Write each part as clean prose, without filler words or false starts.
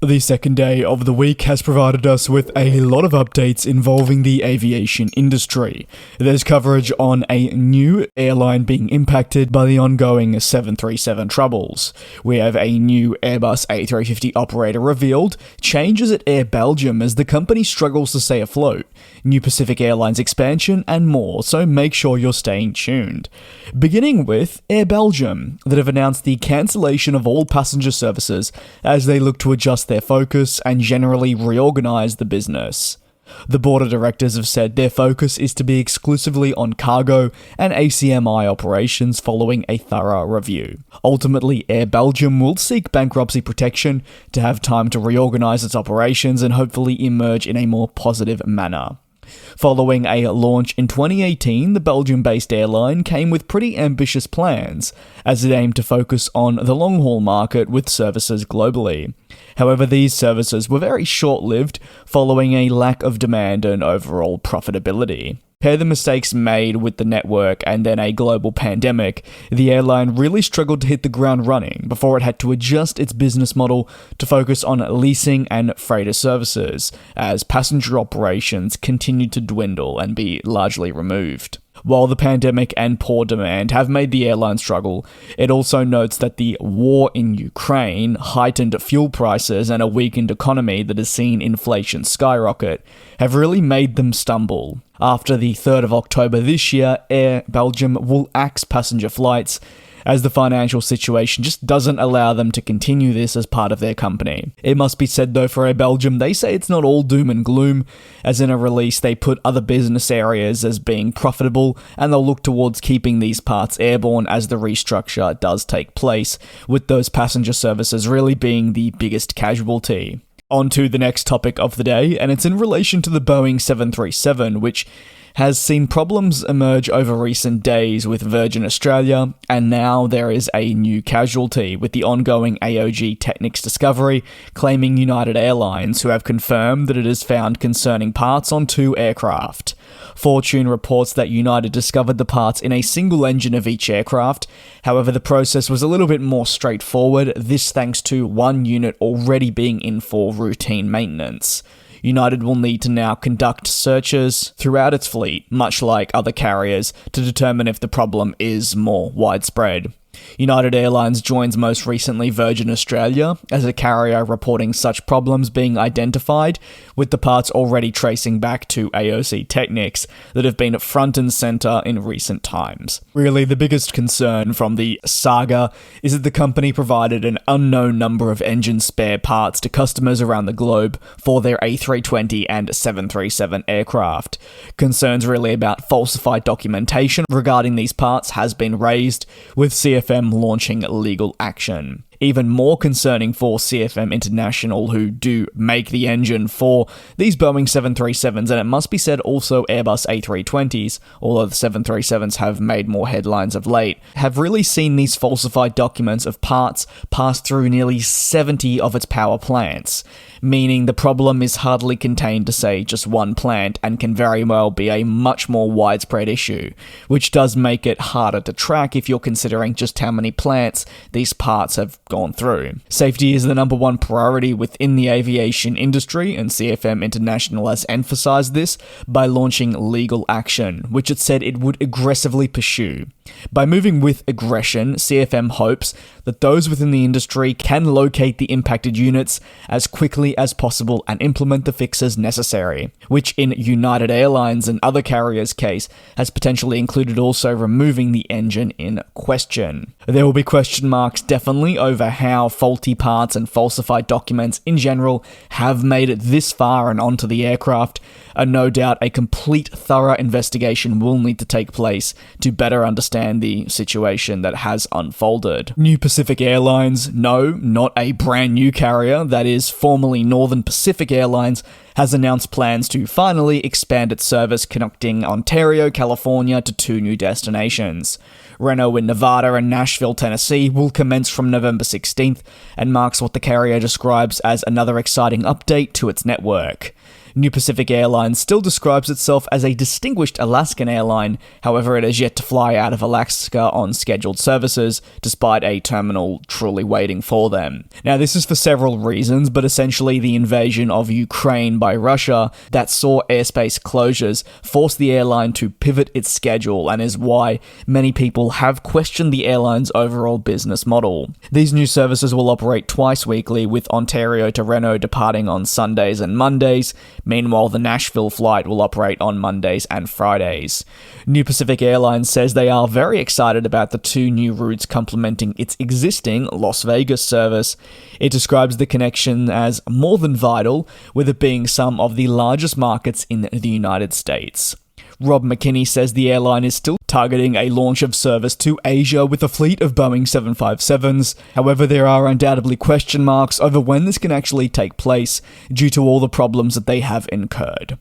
The second day of the week has provided us with a lot of updates involving the aviation industry. There's coverage on a new airline being impacted by the ongoing 737 troubles. We have a new Airbus A350 operator revealed, changes at Air Belgium as the company struggles to stay afloat, new Pacific Airlines expansion, and more, so make sure you're staying tuned. Beginning with Air Belgium, that have announced the cancellation of all passenger services as they look to adjust their focus and generally reorganize the business. The board of directors have said their focus is to be exclusively on cargo and ACMI operations following a thorough review. Ultimately, Air Belgium will seek bankruptcy protection to have time to reorganize its operations and hopefully emerge in a more positive manner. Following a launch in 2018, the Belgium-based airline came with pretty ambitious plans, as it aimed to focus on the long-haul market with services globally. However, these services were very short-lived, following a lack of demand and overall profitability. Pair the mistakes made with the network and then a global pandemic, the airline really struggled to hit the ground running before it had to adjust its business model to focus on leasing and freighter services, as passenger operations continued to dwindle and be largely removed. While the pandemic and poor demand have made the airline struggle, it also notes that the war in Ukraine, heightened fuel prices, and a weakened economy that has seen inflation skyrocket have really made them stumble. After the 3rd of October this year, Air Belgium will axe passenger flights, as the financial situation just doesn't allow them to continue this as part of their company. It must be said though, for Air Belgium, they say it's not all doom and gloom, as in a release they put other business areas as being profitable, and they'll look towards keeping these parts airborne as the restructure does take place, with those passenger services really being the biggest casualty. On to the next topic of the day, and it's in relation to the Boeing 737, which has seen problems emerge over recent days with Virgin Australia, and now there is a new casualty with the ongoing AOG Technics discovery, claiming United Airlines, who have confirmed that it has found concerning parts on 2 aircraft. Fortune reports that United discovered the parts in a single engine of each aircraft. However, the process was a little bit more straightforward, this thanks to one unit already being in for routine maintenance. United will need to now conduct searches throughout its fleet, much like other carriers, to determine if the problem is more widespread. United Airlines joins most recently Virgin Australia as a carrier reporting such problems being identified, with the parts already tracing back to AOG Technics that have been front and center in recent times. Really, the biggest concern from the saga is that the company provided an unknown number of engine spare parts to customers around the globe for their A320 and 737 aircraft. Concerns really about falsified documentation regarding these parts has been raised, with CFM launching legal action. Even more concerning for CFM International, who do make the engine for these Boeing 737s, and it must be said also Airbus A350s, although the 737s have made more headlines of late, have really seen these falsified documents of parts pass through nearly 70 of its power plants, meaning the problem is hardly contained to, say, just one plant and can very well be a much more widespread issue, which does make it harder to track if you're considering just how many plants these parts have gone through. Safety is the number one priority within the aviation industry, and CFM International has emphasized this by launching legal action, which it said it would aggressively pursue. By moving with aggression, CFM hopes that those within the industry can locate the impacted units as quickly as possible and implement the fixes necessary, which in United Airlines and other carriers' case has potentially included also removing the engine in question. There will be question marks definitely over how faulty parts and falsified documents in general have made it this far and onto the aircraft, and no doubt a complete thorough investigation will need to take place to better understand the situation that has unfolded. New Pacific Airlines, no, not a brand new carrier, that is formerly Northern Pacific Airlines, has announced plans to finally expand its service connecting Ontario, California to 2 new destinations. Reno in Nevada and Nashville, Tennessee will commence from November 16th and marks what the carrier describes as another exciting update to its network. New Pacific Airlines still describes itself as a distinguished Alaskan airline, however it has yet to fly out of Alaska on scheduled services, despite a terminal truly waiting for them. Now this is for several reasons, but essentially the invasion of Ukraine by Russia that saw airspace closures forced the airline to pivot its schedule, and is why many people have questioned the airline's overall business model. These new services will operate twice weekly, with Ontario to Reno departing on Sundays and Mondays. Meanwhile, the Nashville flight will operate on Mondays and Fridays. New Pacific Airlines says they are very excited about the two new routes complementing its existing Las Vegas service. It describes the connection as more than vital, with it being some of the largest markets in the United States. Rob McKinney says the airline is still targeting a launch of service to Asia with a fleet of Boeing 757s. However, there are undoubtedly question marks over when this can actually take place due to all the problems that they have incurred.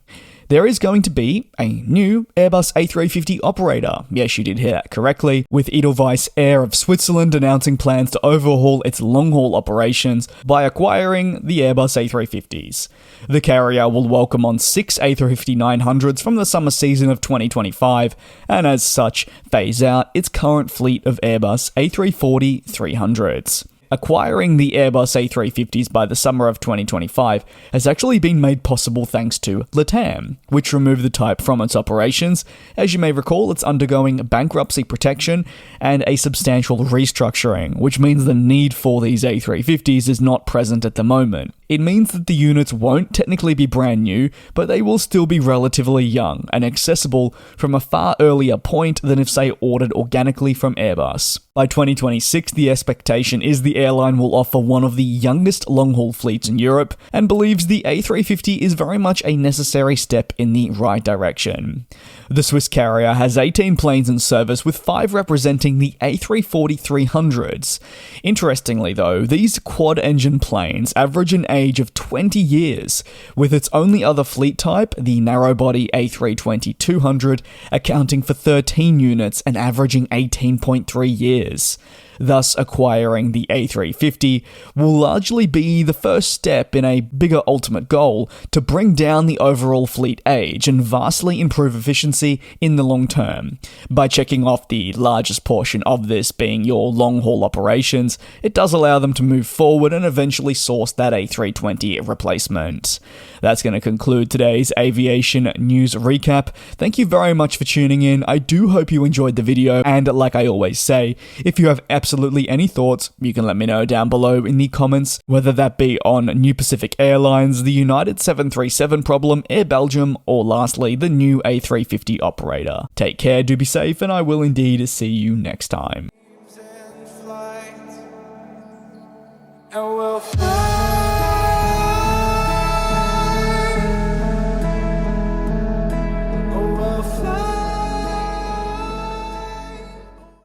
There is going to be a new Airbus A350 operator. Yes, you did hear that correctly, with Edelweiss Air of Switzerland announcing plans to overhaul its long-haul operations by acquiring the Airbus A350s. The carrier will welcome on 6 A350-900s from the summer season of 2025, and as such, phase out its current fleet of Airbus A340-300s. Acquiring the Airbus A350s by the summer of 2025 has actually been made possible thanks to LATAM, which removed the type from its operations. As you may recall, it's undergoing bankruptcy protection and a substantial restructuring, which means the need for these A350s is not present at the moment. It means that the units won't technically be brand new, but they will still be relatively young and accessible from a far earlier point than if, say, ordered organically from Airbus. By 2026, the expectation is the airline will offer one of the youngest long-haul fleets in Europe, and believes the A350 is very much a necessary step in the right direction. The Swiss carrier has 18 planes in service, with 5 representing the A340-300s. Interestingly though, these quad-engine planes average an age of 20 years, with its only other fleet type, the narrow-body A320-200, accounting for 13 units and averaging 18.3 years. Thus, acquiring the A350 will largely be the first step in a bigger ultimate goal to bring down the overall fleet age and vastly improve efficiency in the long term. By checking off the largest portion of this being your long-haul operations, it does allow them to move forward and eventually source that A320 replacement. That's going to conclude today's aviation news recap. Thank you very much for tuning in. I do hope you enjoyed the video, and like I always say, if you have absolutely any thoughts, you can let me know down below in the comments, whether that be on New Pacific Airlines, the United 737 problem, Air Belgium, or lastly, the new A350 operator. Take care, do be safe, and I will indeed see you next time.